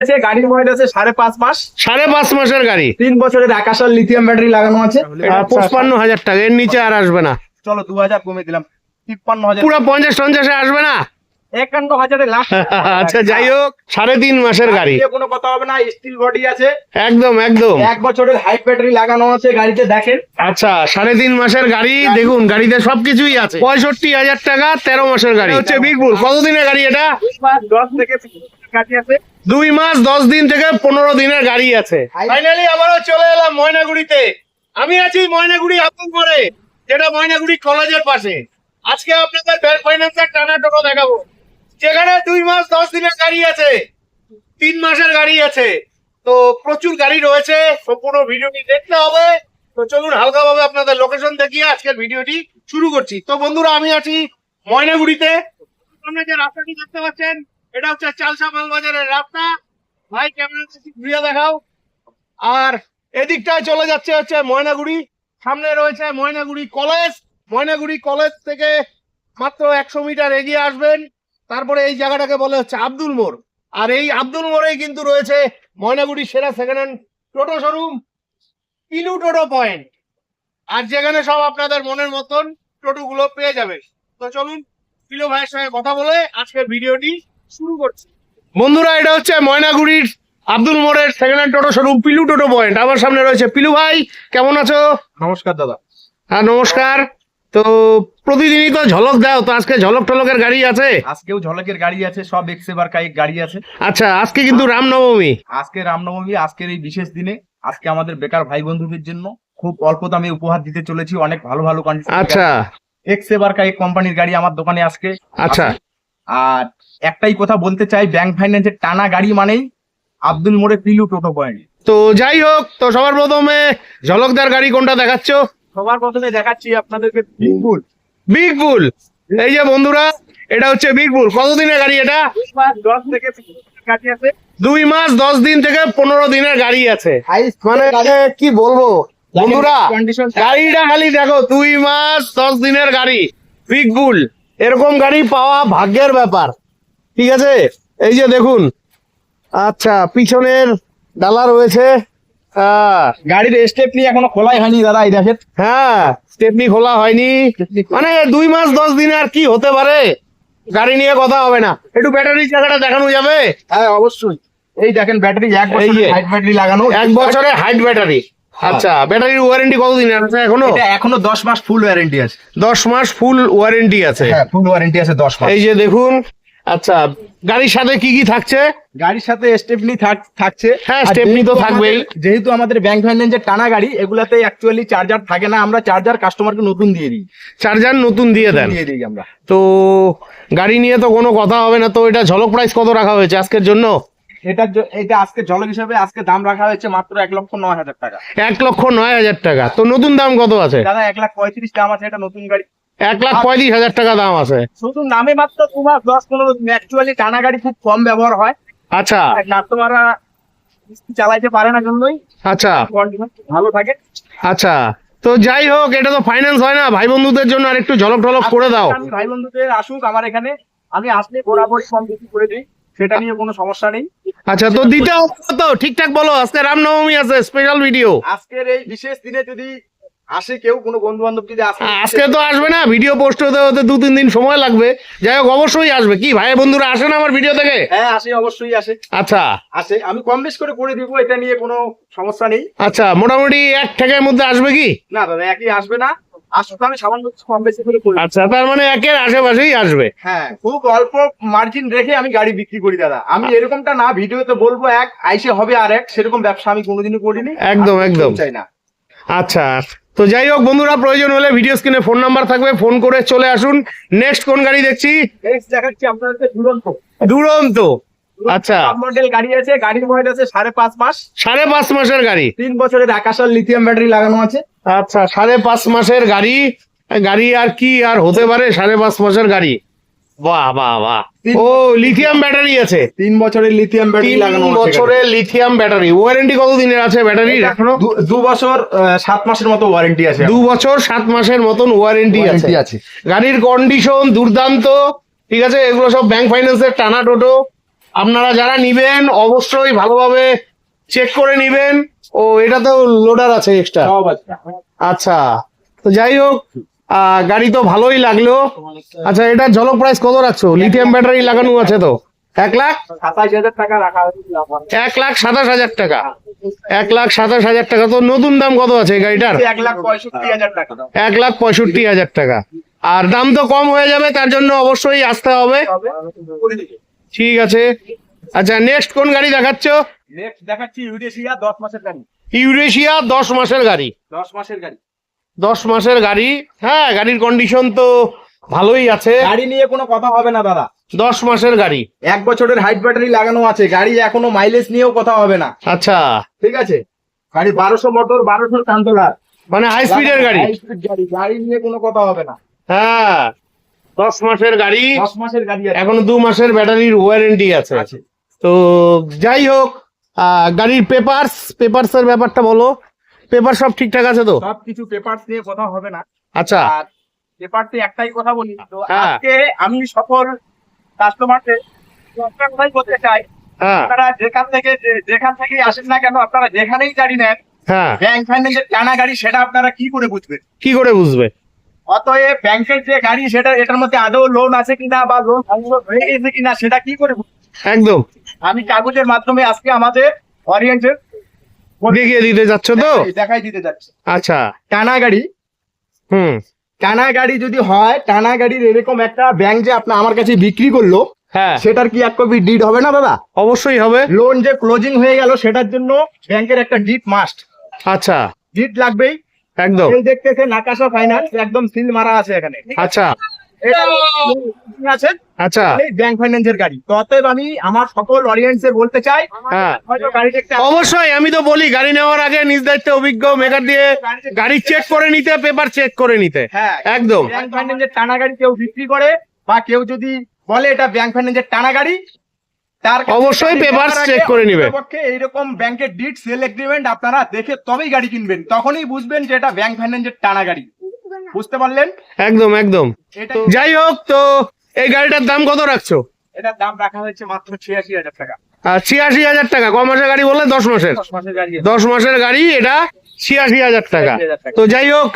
গাড়ির বয়স আছে 5.5 মাস। 5.5 মাসের গাড়ি, 3 বছরের আকাশার লিথিয়াম ব্যাটারি লাগানো আছে। 55,000 টাকা, এর নিচে আর আসবে না। চলো 2000 কমে দিলাম, 53,000। পুরো 50-50 আসবে না। 51,000 লাস্ট। আচ্ছা যাই হোক, 3.5 মাসের গাড়ি, কোনো কথা হবে না, স্টিল বডি আছে, একদম একদম। 1 বছরের হাইট ব্যাটারি লাগানো আছে গাড়িতে, দেখেন। আচ্ছা 3.5 মাসের গাড়ি, দেখুন গাড়িতে সবকিছুই আছে। 65,000 টাকা, 13 মাসের গাড়ি হচ্ছে বিগ বুল। কতদিনের গাড়ি এটা? 10 থেকে 15 গাড়ি আছে। 2 মাস 10 দিন থেকে 15 দিনের গাড়ি আছে। ফাইনালি আবারও চলে এলাম ময়নাগুড়িতে। আমি আছি ময়নাগুড়ি আব্দুলপুরে, যেটা ময়নাগুড়ি কলেজের পাশে। আজকে আপনাদের ব্যাংক ফাইন্যান্সের টানা টোটো দেখাবো, যেখানে 2 মাস 10 দিনের গাড়ি আছে, 3 মাসের গাড়ি আছে। তো প্রচুর গাড়ি রয়েছে, সম্পূর্ণ ভিডিওটি দেখতে হবে। তো চলুন হালকাভাবে আপনাদের লোকেশন দেখিয়ে আজকের ভিডিওটি শুরু করছি। তো বন্ধুরা, আমি আছি ময়নাগুড়িতে। সামনে যে রাস্তাটি দেখতে পাচ্ছেন, এটা হচ্ছে চালসা মালবাজারের রাস্তা। ভাই ক্যামেরা ঘুরিয়ে দেখাও। আর এদিকটায় চলে যাচ্ছে হচ্ছে ময়নাগুড়ি। সামনে রয়েছে ময়নাগুড়ি কলেজ। ময়নাগুড়ি কলেজ থেকে মাত্র 100 মিটার এগিয়ে আসবেন, তারপরে এই জায়গাটাকে বলে হচ্ছে আব্দুল মোড়। আর এই আব্দুল মোড়েই কিন্তু রয়েছে ময়নাগুড়ির সেরা সেকেন্ড হ্যান্ড টোটো শোরুম, পিলু টোটো পয়েন্ট। আর যেখানে সব আপনাদের মনের মতন টোটো গুলো পেয়ে যাবে। তো চলুন পিলু ভাইয়ের সঙ্গে কথা বলে আজকের ভিডিওটি শুরু করছি। বন্ধুরা, এটা হচ্ছে ময়নাগুড়ির আব্দুল মোড়ের সেকেন্ড হ্যান্ড টোটো শোরুম, পিলু টোটো পয়েন্ট। আমার সামনে রয়েছে পিলু ভাই। কেমন আছো? নমস্কার দাদা। হ্যাঁ নমস্কার। তো প্রতিদিনই তো ঝলক দাও, তো আজকে ঝলক টলকের গাড়ি আছে? আজকেও ঝলকের গাড়ি আছে, সব এক্সেবার কাইক গাড়ি আছে। আচ্ছা, আজকে কিন্তু রামনবমী। আজকে রামনবমী, আজকের এই বিশেষ দিনে আজকে আমাদের বেকার ভাই বন্ধুদের জন্য খুব অল্প দামে উপহার দিতে চলেছি, অনেক ভালো ভালো কন্ডিশন। আচ্ছা, এক্সেবার কাইক কোম্পানির গাড়ি আমার দোকানে আজকে। আচ্ছা। আর একটাই কথা বলতে চাই, ব্যাংক ফাইন্যান্সের টানা গাড়ি মানেই আব্দুল মোড়ে পিলু টোটো পয়েন্ট। তো যাই হোক, তো সবার প্রথমে ঝলকদার গাড়ি কোনটা দেখাচ্ছ? সবার প্রথমে দেখাচ্ছি আপনাদেরকে বিগ বুল। বিগ বুল, এই যে বন্ধুরা, এটা হচ্ছে বিগ বুল। কতদিনের গাড়ি এটা? 10 থেকে 15 গাড়ি আছে। 2 মাস 10 দিন থেকে 15 দিনের গাড়ি আছে। মানে কি বলবো বন্ধুরা, গাড়িটা খালি দেখো, 2 মাস 10 দিনের গাড়ি, বিগ বুল। এরকম গাড়ি পাওয়া ভাগ্যের ব্যাপার, ঠিক আছে? এই যে দেখুন, আচ্ছা পিছনের ডালা রয়েছে। গাড়ির স্টেপনি এখনো খোলাই হয়নি দাদা, এই দেখেন। হ্যাঁ, স্টেপনি খোলা হয়নি। মানে 2 মাস 10 দিন আর কি হতে পারে, গাড়ি নিয়ে কথা হবে না। একটু ব্যাটারি চাকাটা দেখানো যাবে? হ্যাঁ অবশ্যই। এই দেখেন ব্যাটারি, 1 বছরের হাইট ব্যাটারি লাগানো। 1 বছরের হাইট ব্যাটারি। আচ্ছা, ব্যাটারির ওয়ারেন্টি কতদিন আছে এখনো? এটা এখনো 10 মাস ফুল ওয়ারেন্টি আছে। 10 মাস ফুল ওয়ারেন্টি আছে। হ্যাঁ, ফুল ওয়ারেন্টি আছে 10 মাস। এই যে দেখুন। আচ্ছা, গাড়ির সাথে কি কি থাকছে? গাড়ির সাথে স্টেপনি থাকছে। হ্যাঁ, স্টেপনি তো থাকবেই। যেহেতু আমাদের ব্যাংক ফাইন্যান্সের টানা গাড়ি, এগুলাতে অ্যাকচুয়ালি চার্জার থাকে না, আমরা চার্জার কাস্টমারকে নতুন দিয়ে দিই। চার্জার নতুন দিয়ে দেন? দিয়ে দিই আমরা। তো গাড়ি নিয়ে তো কোনো কথা হবে না। তো এটা ঝলক প্রাইস কত রাখা হয়েছে আজকের জন্য? এটা আজকে ঝলক হিসাবে আজকে দাম রাখা হয়েছে মাত্র 1,09,000 টাকা। 1,09,000 টাকা। তো নতুন দাম কত আছে? দাদা 1,35,000 দাম আছে, এটা নতুন গাড়ি। 1,35,000 টাকা দাম আছে। শুধু নামে মাত্র 2 মাস 10-15 দিন। অ্যাকচুয়ালি টানা গাড়ি খুব কম ব্যবহার হয়। আচ্ছা, কাস্টমাররা চালাইতে পারে না জন্যই আচ্ছা, কন্ডিশন ভালো থাকে। আচ্ছা। তো যাই হোক, এটা তো ফাইন্যান্স হয় না, ভাই বন্ধুদের জন্য আর একটু ঝলক ঢলক করে দাও। আমি ভাই বন্ধুদের আসুক আমার এখানে, আমি আসলে বরাবর কম বেশি করে দিই, সেটা নিয়ে কোনো সমস্যা নেই। আচ্ছা, তো দিতে হবে তো ঠিকঠাক বলো। আজকে রামনবমী আছে, স্পেশাল ভিডিও। আজকের এই বিশেষ দিনে যদি আসে কেউ, কোনো বন্ধু বান্ধব যদি আসে, আজকে তো আসবে না, ভিডিও পোস্ট হতে হতে 2-3 দিন সময় লাগবে। যাই হোক, অবশ্যই আসবে। কি ভাই বন্ধুরা আসে না আমার ভিডিও থেকে? হ্যাঁ আসে, অবশ্যই আসে। আচ্ছা, আসে, আমি কম বেশ করে দিব, এটা নিয়ে কোনো সমস্যা নেই। আচ্ছা, মোটামুটি 1 টাকার মধ্যে আসবে কি? না দাদা, একই আসবে না, আসলে আমি সামান্য কম বেশি করে করি। আচ্ছা, তার মানে 1-এর আশেপাশেই আসবে। হ্যাঁ, খুব অল্প মার্জিন রেখে আমি গাড়ি বিক্রি করি দাদা। আমি এরকমটা না, ভিডিওতে বলবো এক, আইসে হবে আর এক, সেরকম ব্যবসা আমি কোনোদিনই করিনি। একদম একদম চাই না। আচ্ছা, তো যাই হোক বন্ধুরা, প্রয়োজন হলে ভিডিও স্ক্রিনে ফোন নাম্বার থাকবে, ফোন করে চলে আসুন। নেক্সট কোন গাড়ি দেখছি? নেক্সট দেখাচ্ছি আপনাদেরকে দুরন্ত। দুরন্ত। আচ্ছা, মডেল গাড়ি আছে, গাড়ির বয়স আছে 5.5 মাস। 5.5 মাসের গাড়ি, 3 বছরের আকাশার লিথিয়াম ব্যাটারি লাগানো আছে। আচ্ছা, 5.5 মাসের গাড়ি। গাড়ি আর কি আর হতে পারে, 5.5 মাসের গাড়ি। বাহ বাহ বাহ। ও, লিথিয়াম ব্যাটারি আছে। 3 বছরের লিথিয়াম ব্যাটারি 3 লাগানো আছে। বছরের লিথিয়াম ব্যাটারি। ওয়ারেন্টি কত দিনের আছে ব্যাটারির এখনো? 2 বছর 7 মাসের মতো ওয়ারেন্টি আছে। 2 বছর 7 মাসের মতন ওয়ারেন্টি আছে। গাড়ির কন্ডিশন দুর্দান্ত, ঠিক আছে? এগুলো সব ব্যাংক ফাইন্যান্সের টানা টোটো। আপনারা যারা নিবেন অবশ্যই ভালোভাবে চেক করে নিবেন। ও এটা তো লোডার আছে এক্সট্রা। সব আছে। আচ্ছা, তো যাই হোক গাড়ি তো ভালোই লাগলো। আচ্ছা, এটা ঝলক প্রাইস কত রাখছো? লিথিয়াম ব্যাটারি লাগানো আছে তো 27,000 টাকা রাখা হয়েছে। 1,27,000 টাকা। 1,27,000 টাকা। তো নতুন দাম কত আছে এই গাড়িটার? 1,65,000 টাকা। 1,65,000 টাকা। আর দাম তো কম হয়ে যাবে, তার জন্য অবশ্যই আসতে হবে। ঠিক আছে। আচ্ছা, নেক্সট কোন গাড়ি দেখাচ্ছ? নেক্সট দেখাচ্ছি ইউরেশিয়া 10 মাসের গাড়ি। ইউরেশিয়া 10 মাসের গাড়ি। 10 মাসের গাড়ি। 10 মাসের গাড়ি। হ্যাঁ, গাড়ির কন্ডিশন তো ভালোই আছে। গাড়ি নিয়ে কোনো কথা হবে না দাদা। 10 মাসের গাড়ি। 1 বছরের হাইট ব্যাটারি লাগানো আছে। গাড়ি এখনো মাইলেজ নিয়েও কথা হবে না। আচ্ছা, ঠিক আছে। গাড়ি 1200 মোটর, 1200 কান্তলার, মানে হাই স্পিডের গাড়ি। হাই স্পিড গাড়ি। গাড়ি নিয়ে কোনো কথা হবে না। হ্যাঁ, 10 মাসের গাড়ি। 10 মাসের গাড়ি আছে। এখনো 2 মাসের ব্যাটারির ওয়ারেন্টি আছে। তো যাই হোক, গাড়ির পেপারস এর ব্যাপারটা বলো। পেপার সব ঠিকঠাক আছে তো? সবকিছু পেপারস নিয়ে কথা হবে না। আচ্ছা, আর পেপারতে একটাই কথা বলি, তো হ্যাঁ। আজকে আমি সকল কাস্টমারদের একটা কথাই বলতে চাই, হ্যাঁ আপনারা যেখান থেকে আসেন না কেন, আপনারা যেখানেই গাড়ি নেন, হ্যাঁ, ব্যাংক ফাইন্যান্সের টানা গাড়ি সেটা আপনারা কি করে বুঝবেন? কি করে বুঝবে? অতএব ব্যাংকের যে গাড়ি সেটা, এটার মধ্যে আদৌ লোন আছে কিনা বা লোন হয়ে গেছে কিনা সেটা কি করে বুঝবেন? একদম আমি কাগজের মাধ্যমে আজকে আমাদের অরিয়েন্টের দেখিয়ে দিতে যাচ্ছ তো? দেখাই দিতে যাচ্ছি। আচ্ছা, টানা গাড়ি, হুম, টানা গাড়ি যদি হয়, টানা গাড়ির এরকম একটা ব্যাংক যে আপনার আমার কাছে বিক্রি করলো, হ্যাঁ, সেটার কি এক কপি ডিড হবে না দাদা? অবশ্যই হবে। লোন যে ক্লোজিং হয়ে গেল সেটার জন্য ব্যাংকের একটা ডিড মাস্ট, আচ্ছা, ডিড লাগবেই। একদম। এই দেখতেছে নাকাশা ফাইন্যান্স, একদম সিল মারা আছে এখানে। আচ্ছা এটা আছে আচ্ছা, ব্যাংক ফাইন্যান্সের গাড়ি। তো অতএব আমি আমার সকল অডিয়েন্সে বলতে চাই, হ্যাঁ, হয়তো গাড়ি দেখতে অবশ্যই। আমি তো বলি গাড়ি নেওয়ার আগে নিজ দায়িত্বে অভিজ্ঞ মেকার দিয়ে গাড়ি চেক করে নিতে, পেপার চেক করে নিতে। হ্যাঁ, একদম। ব্যাংক ফাইন্যান্সের টানা গাড়ি কেউ বিক্রি করে বা কেউ যদি বলে এটা ব্যাংক ফাইন্যান্সের টানা গাড়ি, তার কাছে অবশ্যই গাড়ি papers দেওয়ার check আগে করে নিবে। অন্ততপক্ষে এইরকম ব্যাংকের ডিড সেল এগ্রিমেন্ট আপনারা দেখে তবেই গাড়ি কিনবেন। তখনই বুঝবেন যে এটা ব্যাংক ফাইন্যান্সের টানা গাড়ি। বুঝতে পারলেন? একদম একদম। এটা যাই হোক, তো এই গাড়িটার দাম কত রাখছো? এটার দাম রাখা হয়েছে মাত্র 86,000 টাকা। 86,000 টাকা। ক মাসের গাড়ি বললে? 10 মাসের। 10 মাসের গাড়ি। 10 মাসের গাড়ি, এটা 86,000 টাকা। 86,000 টাকা। তো যাই হোক,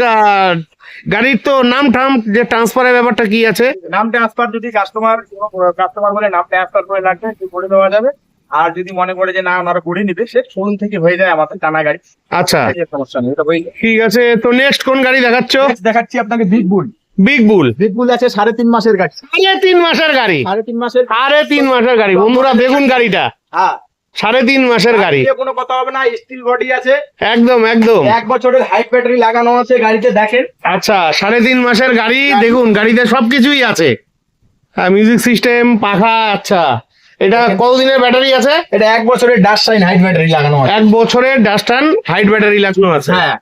গাড়ির তো নাম ঠাম যে ট্রান্সফারের ব্যাপারটা কি আছে? নাম ট্রান্সফার যদি কাস্টমার বলে নাম ট্রান্সফার করে লাগবে, করে দেওয়া যাবে। আর যদি মনে করে যে না ওনারা করে নিবে, সে শোরুম থেকে হয়ে যায় আমাদের টানা গাড়ি। আচ্ছা, এই সমস্যা নেই, এটা হয়ে যায়। ঠিক আছে। তো নেক্সট কোন গাড়ি দেখাচ্ছ? Next দেখাচ্ছি আপনাকে বিগ বুল। বিগ বুল। বিগ বুল আছে 3.5 মাসের গাড়ি। 3.5 মাসের গাড়ি। 3.5 মাসের। 3.5 মাসের গাড়ি বন্ধুরা, দেখুন গাড়িটা। হ্যাঁ, 3.5 মাসের গাড়ি। গাড়ি নিয়ে কোনো কথা হবে না, স্টিল বডি আছে। একদম একদম। 1 বছরের হাই ব্যাটারি লাগানো আছে গাড়িতে, দেখেন। আচ্ছা, 3.5 মাসের গাড়ি। দেখুন গাড়িতে সবকিছুই আছে, মিউজিক সিস্টেম, পাখা। আচ্ছা, এটা কতদিনের ব্যাটারি আছে? এটা 1 বছরের ডাস্ট সাইন হাইট ব্যাটারি লাগানো আছে। 1 বছরের ডাস্টান হাইট ব্যাটারি লাগানো আছে। হ্যাঁ,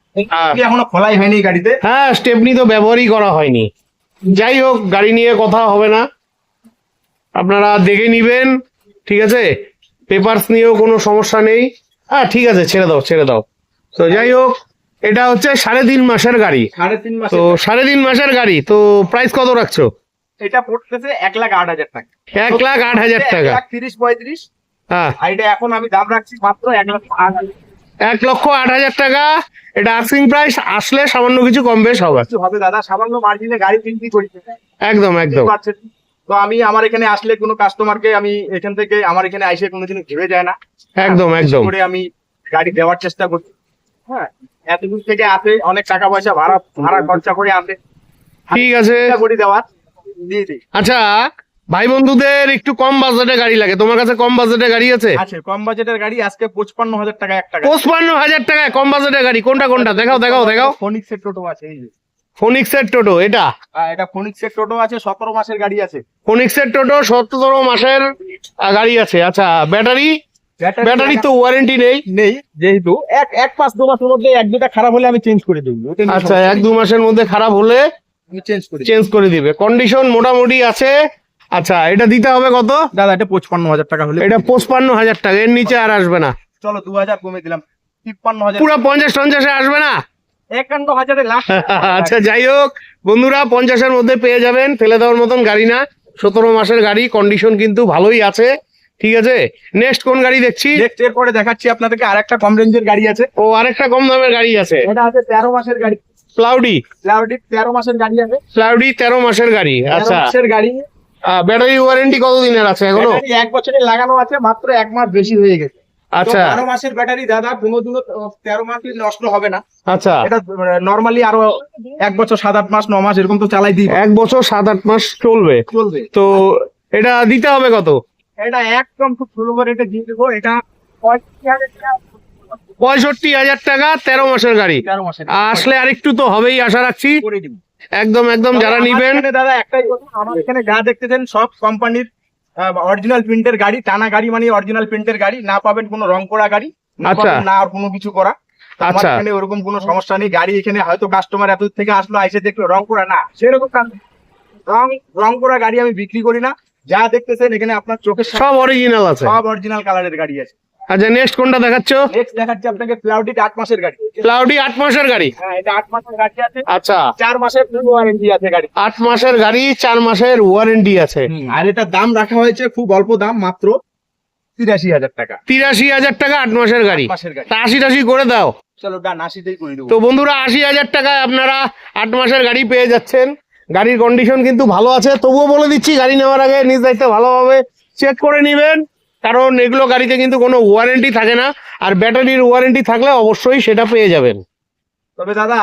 এখনো খোলাই হয়নি গাড়িতে। হ্যাঁ, স্টেপনি তো ব্যবহারই করা হয়নি। যাই হোক, গাড়ি নিয়ে কথা হবে না, আপনারা দেখে নিবেন। ঠিক আছে, পেপারস নিয়েও কোনো সমস্যা নেই। হ্যাঁ, ঠিক আছে, ছেড়ে দাও ছেড়ে দাও। তো যাই হোক, এটা হচ্ছে 3.5 মাসের গাড়ি। 3.5 মাস। তো 3.5 মাসের গাড়ি, তো প্রাইস কত রাখছো? এটা পড়তেছে 1,08,000 টাকা। 1,08,000 টাকা। 1,30,35। হ্যাঁ, আর এটা এখন আমি দাম রাখছি মাত্র 1,08,000। 1,08,000 টাকা। এটা আস্কিং প্রাইস, আসলে সামান্য কিছু কম বেশ হবে। কিছু হবে দাদা, সামান্য মার্জিনে গাড়ি বিক্রি করি। একদম একদম। বুঝতে পারছেন? তো আমি আমার এখানে আসলে কোনো কাস্টমারকে আমি এখান থেকে আমার এখানে আইসে কোনোদিন ঘুরে যায় না। একদম একদম। করে আমি গাড়ি দেওয়ার চেষ্টা করছি। হ্যাঁ, এত দূর থেকে আসে, অনেক টাকা পয়সা ভাড়া খরচা করে আসে। ঠিক আছে। চেষ্টা করি দেওয়ার, দিয়ে দিই। আচ্ছা, ভাই বন্ধুদের একটু কম বাজেটে গাড়ি লাগে, তোমার কাছে কম বাজেটে গাড়ি আছে? আছে, কম বাজেটের গাড়ি আজকে 55,000 টাকা একটা গাড়ি। 55,000 টাকায় কম বাজেটে গাড়ি? কোনটা কোনটা দেখাও দেখাও দেখাও। ফোনিক্সের টোটো আছে, এই যে। ফোনিক্সের টোটো এটা? এটা ফোনিক্সের টোটো আছে, 17 মাসের গাড়ি আছে। ফোনিক্সের টোটো 17 মাসের গাড়ি আছে। আচ্ছা, ব্যাটারি? ব্যাটারি তো ওয়ারেন্টি নেই। নেই, যেহেতু এক মাস 2 মাসের মধ্যে 1-2টা খারাপ হলে আমি চেঞ্জ করে দিই। আচ্ছা, 1-2 মাসের মধ্যে খারাপ হলে আমি চেঞ্জ করে দিবে। কন্ডিশন মোটামুটি আছে। আচ্ছা, এটা দিতে হবে কত? দাদা এটা 55,000 টাকা হলে। এটা 55,000 টাকা, এর নিচে আর আসবে না। চলো 2,000 কমে দিলাম, 53,000। পুরো 50-50 আসবে না? 51,000 লাস্ট। আচ্ছা, যাই হোক বন্ধুরা, 50-এর মধ্যে পেয়ে যাবেন। ফেলে দেওয়ার মতন গাড়ি না, 17 মাসের গাড়ি, কন্ডিশন কিন্তু ভালোই আছে। ঠিক আছে, নেক্সট কোন গাড়ি দেখছি? নেক্সট এরপরে দেখাচ্ছি আপনাদেরকে আরেকটা কম রেঞ্জের গাড়ি আছে। ও আরেকটা কম দামের গাড়ি আছে, এটা আছে 13 মাসের গাড়ি। ক্লাউডি। ক্লাউডি 13 মাসের গাড়ি আছে। ক্লাউডি 13 মাসের গাড়ি। 13 আচ্ছা, মাসের গাড়ি। ব্যাটারি ওয়ারেন্টি কত দিনের আছে এখনো? ব্যাটারি 1 বছরের লাগানো আছে, মাত্র 1 মাস বেশি হয়ে গেছে। আচ্ছা 13 মাসের ব্যাটারি দাদা, কোনোদিনও 13 মাস নষ্ট হবে না। আচ্ছা, এটা নরমালি আরো 1 বছর 7-8 মাস 9 মাস এরকম তো চালাই দিই, 1 বছর 7-8 মাস চলবে। চলবে। তো এটা দিতে হবে কত? এটা একদম খুব সুলভ রেটে দিয়ে দেবো। এটা 65,000 টাকা 13 মাসের গাড়ি। 13 মাসের আসলে আরেকটু তো হবেই আশা রাখছি। করে দিব। একদম একদম, যারা আমার নিবেন। এখানে দাদা একটাই কথা, আমার এখানে যা দেখতেছেন সব কোম্পানির অরিজিনাল প্রিন্টের গাড়ি। টানা গাড়ি মানে অরিজিনাল প্রিন্টের গাড়ি, না পাবেন কোনো রং করা গাড়ি, না আচ্ছা। পাবেন না আর কোনো কিছু করা। তো আমার আচ্ছা। এখানে ওরকম কোনো সমস্যা নেই। গাড়ি এখানে হয়তো কাস্টমার এত দূর থেকে আসলো, এসে দেখলো রং করা, না সেরকম কাজ নেই। রং করা গাড়ি আমি বিক্রি করি না। যা দেখতেছেন এখানে আপনার চোখের সামনে সব অরিজিনাল আছে। সব অরিজিনাল কালারের গাড়ি আছে। আচ্ছা, নেক্সট কোনটা দেখাচ্ছ? নেক্সট দেখাচ্ছি আপনাকে ক্লাউডি 8 মাসের গাড়ি। ক্লাউডি 8 মাসের গাড়ি। হ্যাঁ, এটা 8 মাসের গাড়ি আছে। আচ্ছা, 4 মাসের ফুল ওয়ারেন্টি আছে গাড়ি। 8 মাসের গাড়ি, 4 মাসের ওয়ারেন্টি আছে। আর এটার দাম রাখা হয়েছে খুব অল্প দাম, মাত্র 83,000 টাকা। 83,000 টাকা 8 মাসের গাড়ি। 8 মাসের গাড়ি। তা 80 করে দাও। চলো ডান, 80তেই করে দেবো। তো বন্ধুরা, 80,000 টাকায় আপনারা 8 মাসের গাড়ি পেয়ে যাচ্ছেন। গাড়ির কন্ডিশন কিন্তু ভালো আছে। তবুও বলে দিচ্ছি, গাড়ি নেওয়ার আগে নিজ দায়িত্বে ভালোভাবে চেক করে নেবেন, কারণ এগুলো গাড়িতে কিন্তু কোনো ওয়ারেন্টি থাকে না। আর ব্যাটারির ওয়ারেন্টি থাকলে অবশ্যই সেটা পেয়ে যাবেন। তবে দাদা,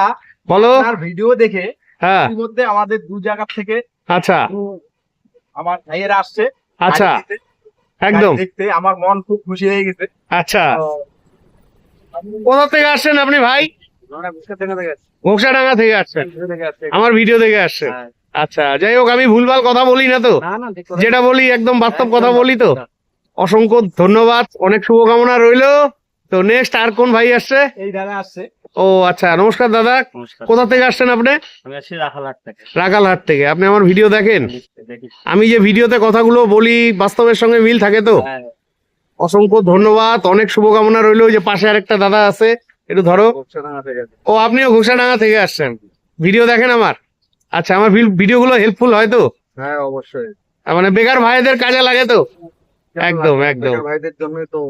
বলো। আপনার ভিডিও দেখে হ্যাঁ, ইতিমধ্যে আমাদের দু জায়গা থেকে আচ্ছা আমার ভাইয়েরা আসছে আচ্ছা, গাড়ি দেখতে। একদম। গাড়ি দেখতে আমার মন খুব খুশি হয়ে গেছে। আচ্ছা, কোথা থেকে আসছেন আপনি ভাই? আমরা বুঝতে থেকে গেছি। ঘোষাডাঙ্গা থেকে আসছেন? থেকে আসছে। আমার ভিডিও দেখে আসছেন? হ্যাঁ। আচ্ছা, যাই হোক, আমি ভুলভাল কথা বলি না তো? না না, দেখো। যেটা বলি একদম বাস্তব কথা বলি তো? না। অসংখ্য ধন্যবাদ, অনেক শুভকামনা রইলো। তো নেক্সট আর কোন ভাই আসছে? এই দাদা আসছে। ও আচ্ছা, নমস্কার দাদা, নমস্কার। কোথা থেকে আসছেন আপনি? আমি আসছি রাখালহাট থেকে। রাখালহাট থেকে। আপনি আমার ভিডিও দেখেন? দেখি। আমি যে ভিডিওতে কথাগুলো বলি বাস্তবের সঙ্গে মিল থাকে তো? হ্যাঁ, অসংখ্য ধন্যবাদ, অনেক শুভকামনা রইলো। ওই যে পাশে আরেকটা দাদা আছে, একটু ধরো। ঘোষাডাঙ্গা থেকে। ও, আপনিও ঘোষাডাঙ্গা থেকে আসছেন? ভিডিও দেখেন আমার? আচ্ছা, আমার ভিডিওগুলো হেল্পফুল হয় তো? হ্যাঁ, অবশ্যই। মানে বেকার ভাইদের কাজে লাগে তো? একদম একদম। বেকার ভাইদের জন্য তো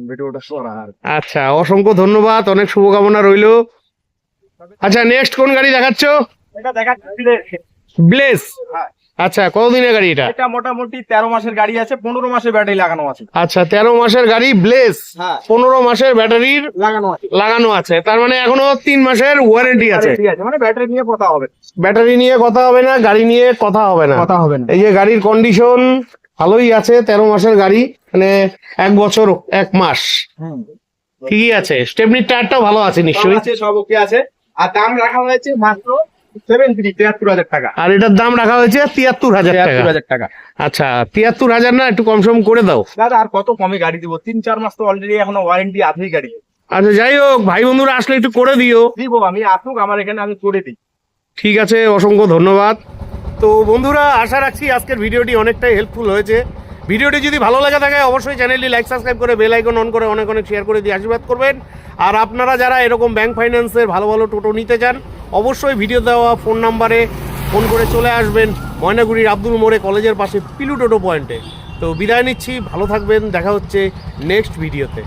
ভিডিওটা করা। আর আচ্ছা, অসংখ্য ধন্যবাদ, অনেক শুভকামনা রইলো। আচ্ছা, নেক্সট কোন গাড়ি দেখাচ্ছ? এটা দেখাচ্ছি। ব্লেস। হ্যাঁ। আচ্ছা, কতদিনের গাড়ি এটা? এটা মোটামুটি 13 মাসের গাড়ি আছে, 15 মাসের ব্যাটারি লাগানো আছে। আচ্ছা, 13 মাসের গাড়ি ব্লেস, হ্যাঁ, 15 মাসের ব্যাটারির লাগানো আছে। লাগানো আছে। তার মানে এখনো 3 মাসের ওয়ারেন্টি আছে। ঠিক আছে, মানে ব্যাটারি নিয়ে কথা হবে। ব্যাটারি নিয়ে কথা হবে না, গাড়ি নিয়ে কথা হবে না। কথা হবে না। এই যে গাড়ির কন্ডিশন ভালোই আছে, 13 মাসের গাড়ি, মানে 1 বছর 1 মাস ঠিকই আছে। স্টেপনির টায়ারটাও ভালো আছে সব নিশ্চয়ই? আছে, সব ওকে আছে। আর দাম রাখা হয়েছে মাত্র 73,000 টাকা। আর এটার দাম রাখা হয়েছে 73,000 টাকা। 73,000 টাকা। আচ্ছা, 73,000 না, একটু কম সম করে দাও। দাদা আর কত কমে গাড়ি দিব? 3-4 মাস তো অলরেডি এখনো ওয়ারেন্টি আছেই গাড়ি। আচ্ছা, যাই হোক, ভাই বন্ধুরা আসলে একটু করে দিও। দিব, আমি আসুক আমার এখানে, আমি করে দিই। ঠিক আছে, অসংখ্য ধন্যবাদ। তো বন্ধুরা, আশা রাখছি আজকের ভিডিওটি অনেকটাই হেল্পফুল হয়েছে। ভিডিওটি যদি ভালো লাগে থাকে অবশ্যই চ্যানেলটি লাইক সাবস্ক্রাইব করে বেল আইকন অন করে অনেক অনেক শেয়ার করে দিয়ে আশীর্বাদ করবেন। আর আপনারা যারা এরকম ব্যাংক ফাইন্যান্সের ভালো ভালো টোটো নিতে চান অবশ্যই ভিডিও দেওয়া ফোন নাম্বারে ফোন করে চলে আসবেন ময়নাগুড়ির আব্দুল মোড়ে কলেজের পাশে পিলু টোটো পয়েন্টে। তো বিদায় নিচ্ছি, ভালো থাকবেন, দেখা হচ্ছে নেক্সট ভিডিওতে।